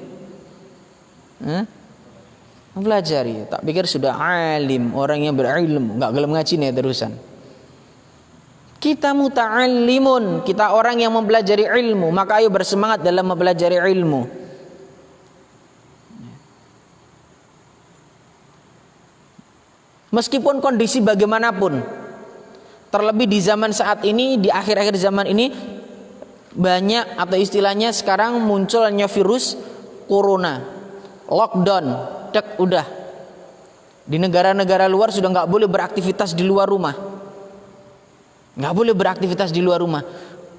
Mempelajari. Tak pikir sudah alim, orang yang berilmu, nggak gelem ngaji nih terusan. Kita muta'allimun, kita orang yang mempelajari ilmu, maka ayo bersemangat dalam mempelajari ilmu. Meskipun kondisi bagaimanapun. Terlebih di zaman saat ini, di akhir-akhir zaman ini, banyak atau istilahnya sekarang munculnya virus corona, lockdown, udah. Di negara-negara luar sudah nggak boleh beraktivitas di luar rumah, nggak boleh beraktivitas di luar rumah.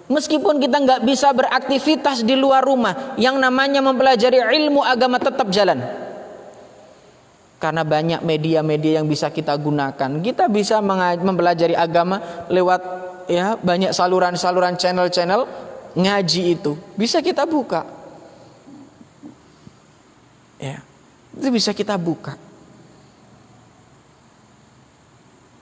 Meskipun kita nggak bisa beraktivitas di luar rumah, yang namanya mempelajari ilmu agama tetap jalan. Karena banyak media-media yang bisa kita gunakan. Kita bisa mempelajari agama lewat ya banyak saluran-saluran, channel-channel ngaji itu. Bisa kita buka. Ya, itu bisa kita buka.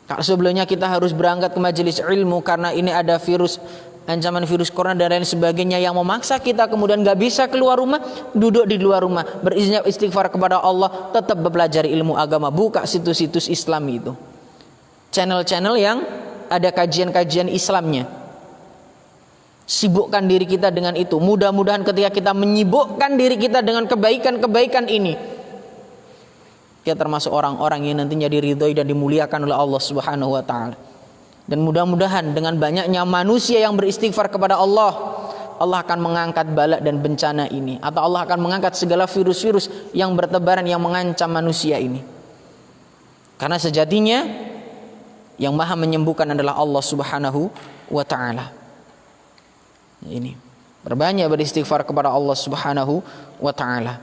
Kalau sebelumnya kita harus berangkat ke majelis ilmu karena ini ada virus, ancaman virus corona dan lain sebagainya yang memaksa kita kemudian gak bisa keluar rumah, duduk di luar rumah, beristighfar, istighfar kepada Allah, tetap belajar ilmu agama, buka situs-situs Islam itu, channel-channel yang ada kajian-kajian Islamnya, sibukkan diri kita dengan itu. Mudah-mudahan ketika kita menyibukkan diri kita dengan kebaikan-kebaikan ini, kita termasuk orang-orang yang nantinya diridhoi dan dimuliakan oleh Allah Subhanahu wa taala. Dan mudah-mudahan dengan banyaknya manusia yang beristighfar kepada Allah, Allah akan mengangkat bala dan bencana ini, atau Allah akan mengangkat segala virus-virus yang bertebaran yang mengancam manusia ini. Karena sejatinya yang maha menyembuhkan adalah Allah Subhanahu wa taala. Ini berbanyak beristighfar kepada Allah Subhanahu wa taala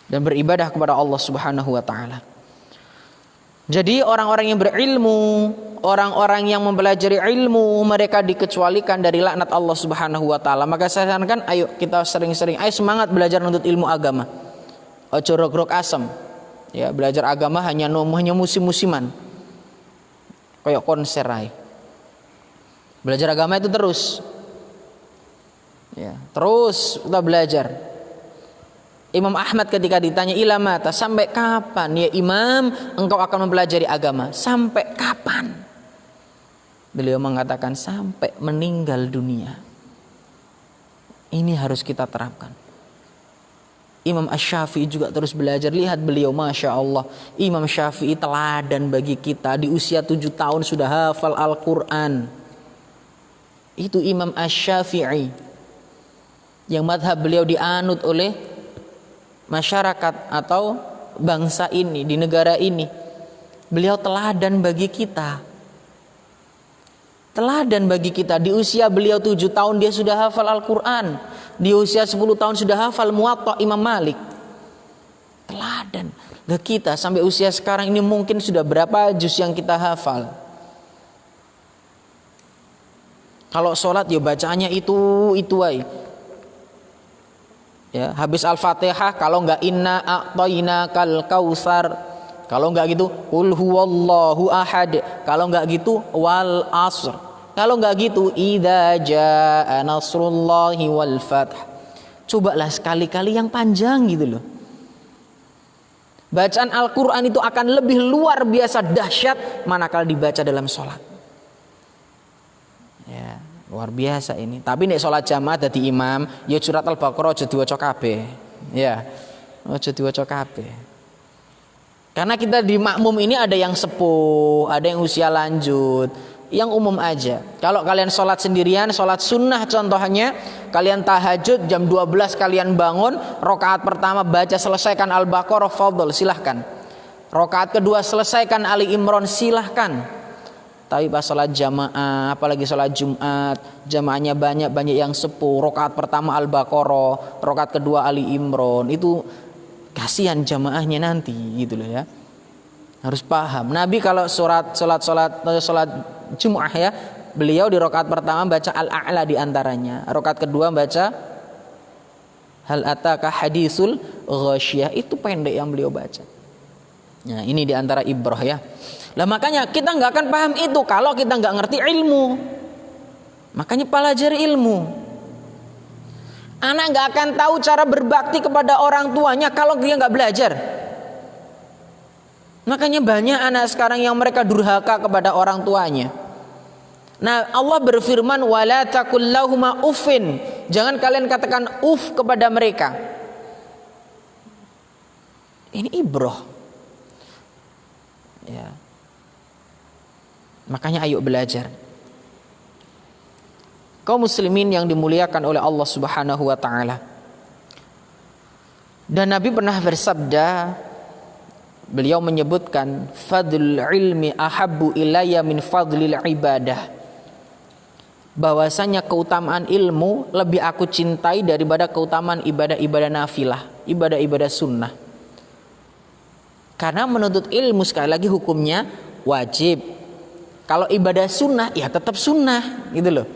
dan beribadah kepada Allah Subhanahu wa taala. Jadi orang-orang yang berilmu, orang-orang yang mempelajari ilmu, mereka dikecualikan dari laknat Allah Subhanahu wa taala. Maka saya sarankan, ayo kita sering-sering, ayo semangat belajar untuk ilmu agama. Ojo rog-rog asem. Ya, belajar agama hanya musim-musiman. Kayak konser aja. Belajar agama itu terus. Ya, terus kita belajar. Imam Ahmad ketika ditanya ilamata, sampai kapan ya Imam engkau akan mempelajari agama? Sampai kapan? Beliau mengatakan sampai meninggal dunia. Ini harus kita terapkan. Imam Asy-Syafi'i juga terus belajar. Lihat beliau, Masya Allah, Imam Syafi'i teladan bagi kita. Di usia 7 tahun sudah hafal Al-Quran. Itu Imam Asy-Syafi'i, yang madhab beliau dianut oleh masyarakat atau bangsa ini, di negara ini. Beliau teladan bagi kita. Teladan bagi kita. Di usia beliau 7 tahun dia sudah hafal Al-Quran. Di usia 10 tahun sudah hafal Muwatta Imam Malik. Teladan bagi kita. Sampai usia sekarang ini mungkin sudah berapa juz yang kita hafal. Kalau sholat ya bacaannya itu aja. Ya, habis Al-Fatihah, kalau enggak inna a'tainakal kautsar, kalau enggak gitu qul huwallahu ahad, kalau enggak gitu wal asr, kalau enggak gitu idza jaa nasrullahi wal fath. Cobalah sekali-kali yang panjang gitu loh. Bacaan Al-Qur'an itu akan lebih luar biasa dahsyat manakala dibaca dalam sholat. Ya, luar biasa ini. Tapi nek sholat jamaah dadi imam, ya surat Al-Baqarah aja diwaca kabeh. Ya, aja diwaca kabeh. Karena kita di makmum ini ada yang sepuh, ada yang usia lanjut, yang umum aja. Kalau kalian sholat sendirian, sholat sunnah contohnya, kalian tahajud jam 12 kalian bangun, rakaat pertama baca selesaikan Al-Baqarah, fadhol, silahkan. Rakaat kedua selesaikan Ali Imran, silahkan. Tapi pas sholat jamaah, apalagi sholat Jumat, jamaahnya banyak yang sepuh, rakaat pertama Al-Baqarah, rakaat kedua Ali Imran, itu kasihan jamaahnya nanti gitu loh ya. Harus paham. Nabi kalau sholat Jumat ya, beliau di rakaat pertama baca Al-A'la di antaranya, rakaat kedua baca Hal ataka hadisul ghasyiyah, itu pendek yang beliau baca. Nah, ini di antara ibrah ya. Lah makanya kita nggak akan paham itu kalau kita nggak ngerti ilmu. Makanya pelajari ilmu. Anak nggak akan tahu cara berbakti kepada orang tuanya kalau dia nggak belajar. Makanya banyak anak sekarang yang mereka durhaka kepada orang tuanya. Nah, Allah berfirman wala taqul lahuma uffin. Jangan kalian katakan kepada mereka. Ini ibrah. Ya. Makanya ayo belajar. Kaum muslimin yang dimuliakan oleh Allah Subhanahu wa taala. Dan Nabi pernah bersabda, beliau menyebutkan fadlul ilmi ahabbu ilayya min fadlil ibadah. Bahwasanya keutamaan ilmu lebih aku cintai daripada keutamaan ibadah-ibadah nafilah, ibadah-ibadah sunnah. Karena menuntut ilmu sekali lagi hukumnya wajib. Kalau ibadah sunnah ya tetap sunnah gitu loh.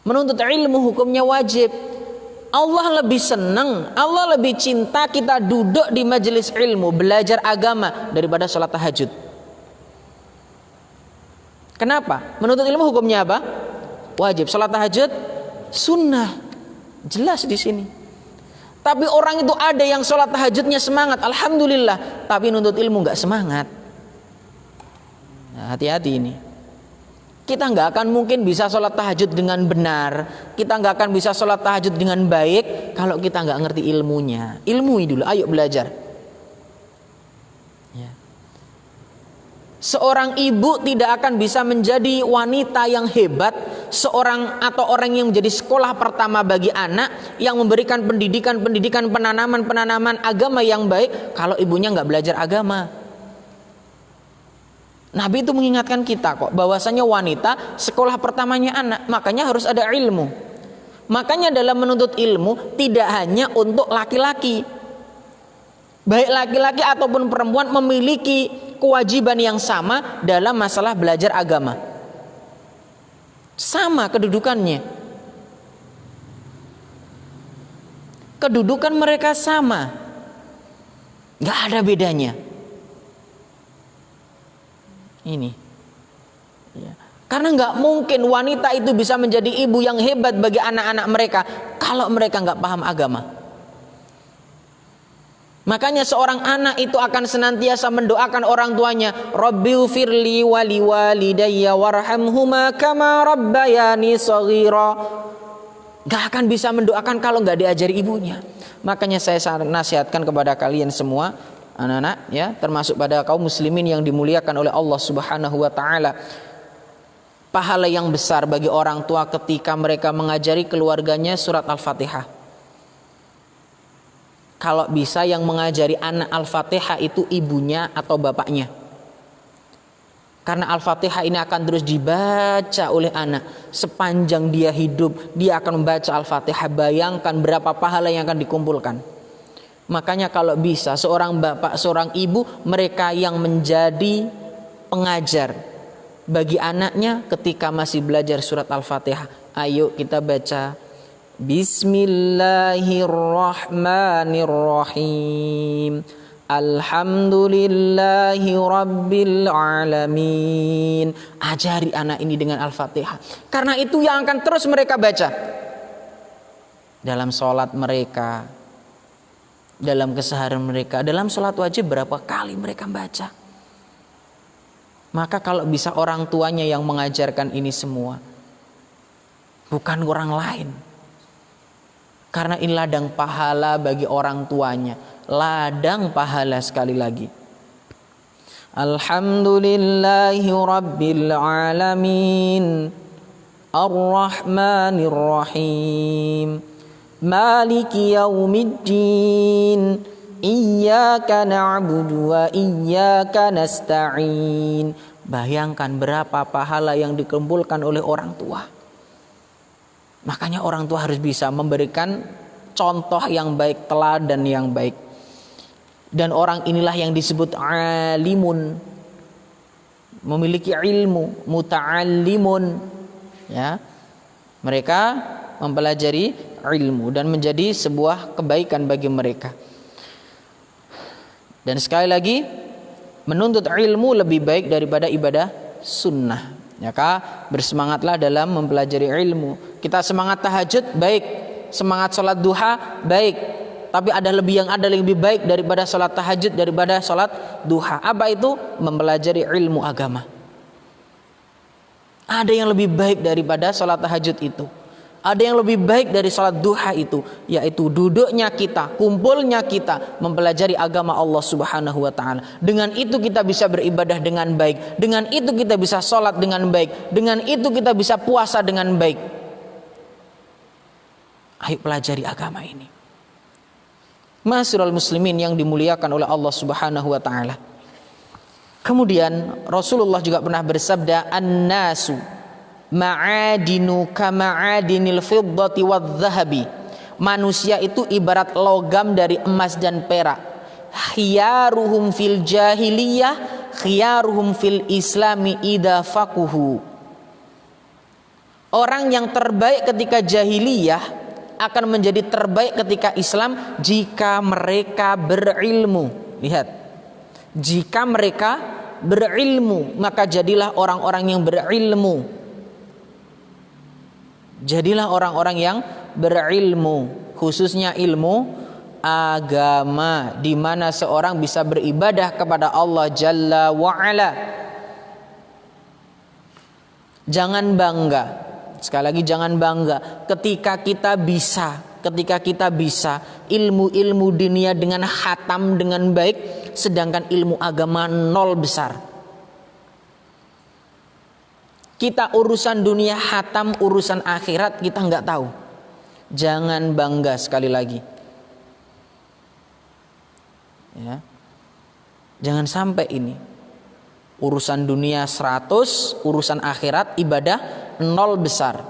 Menuntut ilmu hukumnya wajib. Allah lebih senang, Allah lebih cinta kita duduk di majelis ilmu belajar agama daripada sholat tahajud. Kenapa? Menuntut ilmu hukumnya apa? Wajib. Sholat tahajud sunnah. Jelas di sini. Tapi orang itu ada yang sholat tahajudnya semangat, alhamdulillah. Tapi nuntut ilmu nggak semangat. Nah, hati-hati ini. Kita nggak akan mungkin bisa sholat tahajud dengan benar. Kita nggak akan bisa sholat tahajud dengan baik kalau kita nggak ngerti ilmunya. Ilmui dulu. Ayo belajar. Seorang ibu tidak akan bisa menjadi wanita yang hebat, seorang atau orang yang menjadi sekolah pertama bagi anak, yang memberikan pendidikan penanaman agama yang baik kalau ibunya nggak belajar agama. Nabi itu mengingatkan kita kok bahwasanya wanita sekolah pertamanya anak, makanya harus ada ilmu. Makanya dalam menuntut ilmu tidak hanya untuk laki-laki, baik laki-laki ataupun perempuan memiliki kewajiban yang sama dalam masalah belajar agama. Sama kedudukannya. Kedudukan mereka sama. Gak ada bedanya. Ini. Ya. Karena gak mungkin wanita itu bisa menjadi ibu yang hebat bagi anak-anak mereka kalau mereka gak paham agama. Makanya seorang anak itu akan senantiasa mendoakan orang tuanya, Rabbighfirli wa liwalidayya warhamhuma kama rabbayani shaghira. Gak akan bisa mendoakan kalau gak diajari ibunya. Makanya saya nasihatkan kepada kalian semua, anak-anak ya, termasuk pada kaum muslimin yang dimuliakan oleh Allah Subhanahu wa taala. Pahala yang besar bagi orang tua ketika mereka mengajari keluarganya surat Al-Fatihah. Kalau bisa yang mengajari anak Al-Fatihah itu ibunya atau bapaknya. Karena Al-Fatihah ini akan terus dibaca oleh anak. Sepanjang dia hidup, dia akan membaca Al-Fatihah. Bayangkan berapa pahala yang akan dikumpulkan. Makanya kalau bisa seorang bapak, seorang ibu, mereka yang menjadi pengajar bagi anaknya ketika masih belajar surat Al-Fatihah. Ayo kita baca Bismillahirrahmanirrahim. Alhamdulillahi rabbil alamin. Ajari anak ini dengan Al-Fatihah. Karena itu yang akan terus mereka baca dalam sholat mereka, dalam keseharian mereka. Dalam sholat wajib berapa kali mereka baca. Maka kalau bisa orang tuanya yang mengajarkan ini semua, bukan orang lain. Karena ini ladang pahala bagi orang tuanya. Ladang pahala sekali lagi. Alhamdulillahi rabbil alamin. Ar-Rahmanir-Rahim. Maliki yaumiddin. Iyyaka na'budu wa iyyaka nasta'in. Bayangkan berapa pahala yang dikumpulkan oleh orang tua. Makanya orang tua harus bisa memberikan contoh yang baik, teladan yang baik. Dan orang inilah yang disebut alimun, memiliki ilmu, muta'allimun. Ya, mereka mempelajari ilmu dan menjadi sebuah kebaikan bagi mereka. Dan sekali lagi, menuntut ilmu lebih baik daripada ibadah sunnah. Maka bersemangatlah dalam mempelajari ilmu. Kita semangat tahajud baik, semangat sholat duha baik. Tapi ada yang lebih baik daripada sholat tahajud, daripada sholat duha. Apa itu? Mempelajari ilmu agama. Ada yang lebih baik daripada sholat tahajud itu. Ada yang lebih baik dari salat duha itu, yaitu duduknya kita, kumpulnya kita mempelajari agama Allah Subhanahu wa taala. Dengan itu kita bisa beribadah dengan baik, dengan itu kita bisa salat dengan baik, dengan itu kita bisa puasa dengan baik. Ayo pelajari agama ini. Ma'asyiral muslimin yang dimuliakan oleh Allah Subhanahu wa taala. Kemudian Rasulullah juga pernah bersabda, "An-nasu ma'adinu kama'adinil fiddati wadh-dhahabi." Manusia itu ibarat logam dari emas dan perak. Khiyaruhum fil jahiliyah, khiyaruhum fil islami idza faquhu. Orang yang terbaik ketika jahiliyah akan menjadi terbaik ketika Islam jika mereka berilmu. Lihat, jika mereka berilmu, maka jadilah orang-orang yang berilmu. Jadilah orang-orang yang berilmu, khususnya ilmu agama, di mana seorang bisa beribadah kepada Allah Jalla wa'ala. Jangan bangga, sekali lagi jangan bangga ketika kita bisa ilmu-ilmu dunia dengan khatam dengan baik, sedangkan ilmu agama nol besar. Kita urusan dunia khatam, urusan akhirat kita nggak tahu. Jangan bangga, sekali lagi. Ya. Jangan sampai ini urusan dunia 100, urusan akhirat ibadah nol besar.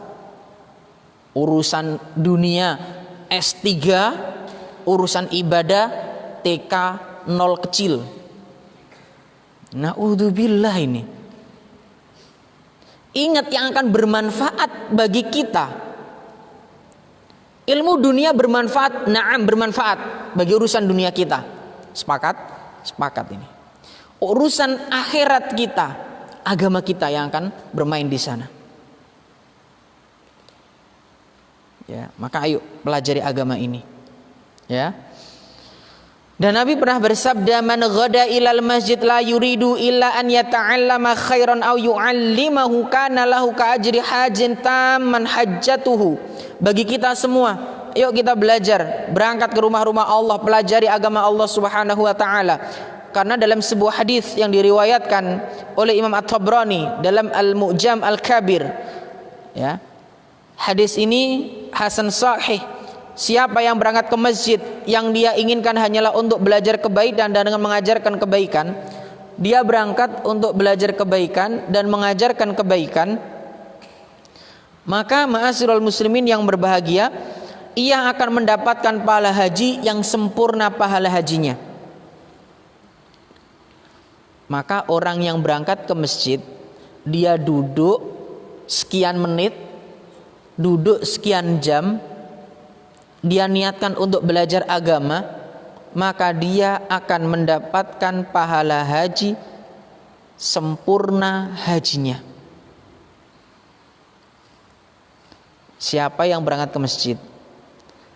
Urusan dunia S3, urusan ibadah TK nol kecil. Na'udzubillah ini. Ingat yang akan bermanfaat bagi kita. Ilmu dunia bermanfaat, na'am bermanfaat bagi urusan dunia kita. Sepakat? Sepakat ini. Urusan akhirat kita, agama kita yang akan bermain di sana. Ya, maka ayo pelajari agama ini. Ya. Dan Nabi pernah bersabda, "Man ghada ilal masjid la yuridu illa an yata'allama khairan aw yu'allimahu kana lahu ka ajri hajin tamman hajjatuhu." Bagi kita semua, yuk kita belajar, berangkat ke rumah-rumah Allah, pelajari agama Allah Subhanahu wa taala. Karena dalam sebuah hadis yang diriwayatkan oleh Imam At-Tabrani dalam Al-Mu'jam Al-Kabir, ya. Hadis ini hasan sahih. Siapa yang berangkat ke masjid yang dia inginkan hanyalah untuk belajar kebaikan dan dengan mengajarkan kebaikan, dia berangkat untuk belajar kebaikan dan mengajarkan kebaikan, maka ma'asyiral muslimin yang berbahagia, ia akan mendapatkan pahala haji yang sempurna pahala hajinya. Maka orang yang berangkat ke masjid, dia duduk sekian menit, duduk sekian jam, dia niatkan untuk belajar agama, maka dia akan mendapatkan pahala haji sempurna hajinya. Siapa yang berangkat ke masjid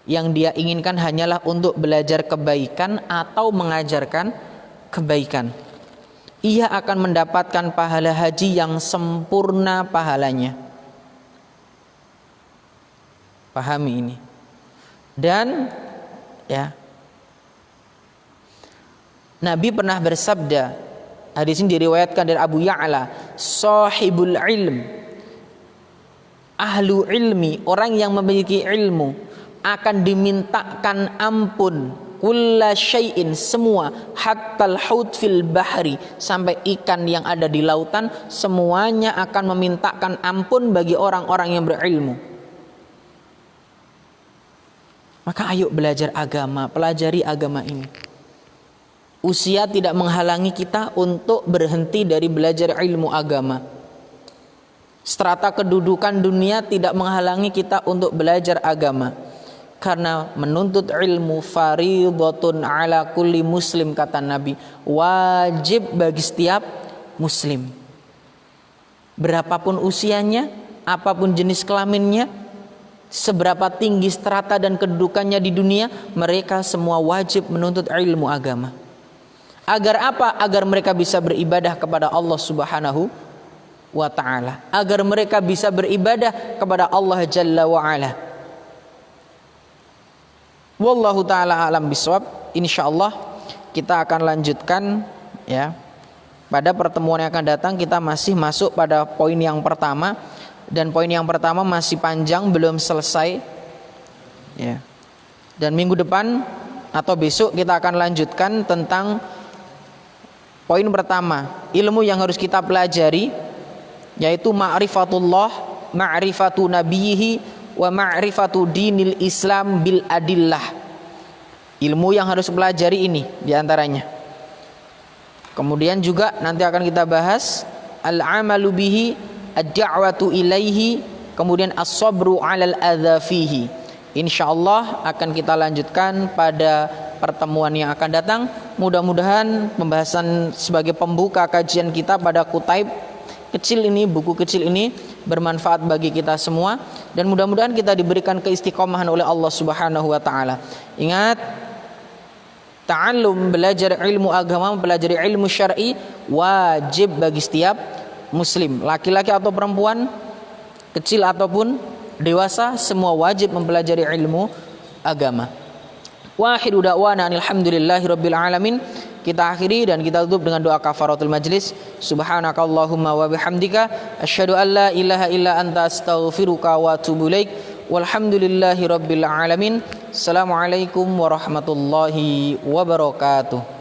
yang dia inginkan hanyalah untuk belajar kebaikan atau mengajarkan kebaikan, ia akan mendapatkan pahala haji yang sempurna pahalanya. Pahami ini. Dan ya, Nabi pernah bersabda, hadis ini diriwayatkan dari Abu Ya'la, "Sahibul ilm, ahlu ilmi, orang yang memiliki ilmu akan dimintakan ampun kulla syai'in, semua, hattal haut fil bahri, sampai ikan yang ada di lautan semuanya akan memintakan ampun bagi orang-orang yang berilmu." Maka ayo belajar agama, pelajari agama ini. Usia tidak menghalangi kita untuk berhenti dari belajar ilmu agama. Strata kedudukan dunia tidak menghalangi kita untuk belajar agama. Karena menuntut ilmu fardhatun ala kulli muslim, kata Nabi, wajib bagi setiap muslim. Berapapun usianya, apapun jenis kelaminnya, seberapa tinggi strata dan kedudukannya di dunia, mereka semua wajib menuntut ilmu agama. Agar apa? Agar mereka bisa beribadah kepada Allah Subhanahu wa ta'ala, agar mereka bisa beribadah kepada Allah Jalla wa ala. Wallahu ta'ala alam bisawab. Insyaallah kita akan lanjutkan ya. Pada pertemuan yang akan datang kita masih masuk pada poin yang pertama, dan poin yang pertama masih panjang, belum selesai ya. Dan minggu depan atau besok kita akan lanjutkan tentang poin pertama, ilmu yang harus kita pelajari, yaitu ma'rifatullah, ma'rifatu nabiyhi, wa ma'rifatu dinil Islam bil adillah. Ilmu yang harus pelajari ini diantaranya. Kemudian juga nanti akan kita bahas al-amalu bihi, ad-da'watu ilaihi, kemudian as-sabru 'alal adza fihi. Insyaallah akan kita lanjutkan pada pertemuan yang akan datang. Mudah-mudahan pembahasan sebagai pembuka kajian kita pada kutaib kecil ini, buku kecil ini bermanfaat bagi kita semua, dan mudah-mudahan kita diberikan keistiqomahan oleh Allah Subhanahu wa taala. Ingat, ta'allum, belajar ilmu agama, mempelajari ilmu syar'i wajib bagi setiap muslim, laki-laki atau perempuan, kecil ataupun dewasa, semua wajib mempelajari ilmu agama. Wahidu da'wana alhamdulillahirabbil alamin. Kita akhiri dan kita tutup dengan doa kafaratul majlis. Subhanakallahumma wa bihamdika asyhadu an la ilaha illa anta astaghfiruka wa atubu ilaik. Walhamdulillahirabbil alamin. Assalamualaikum warahmatullahi wabarakatuh.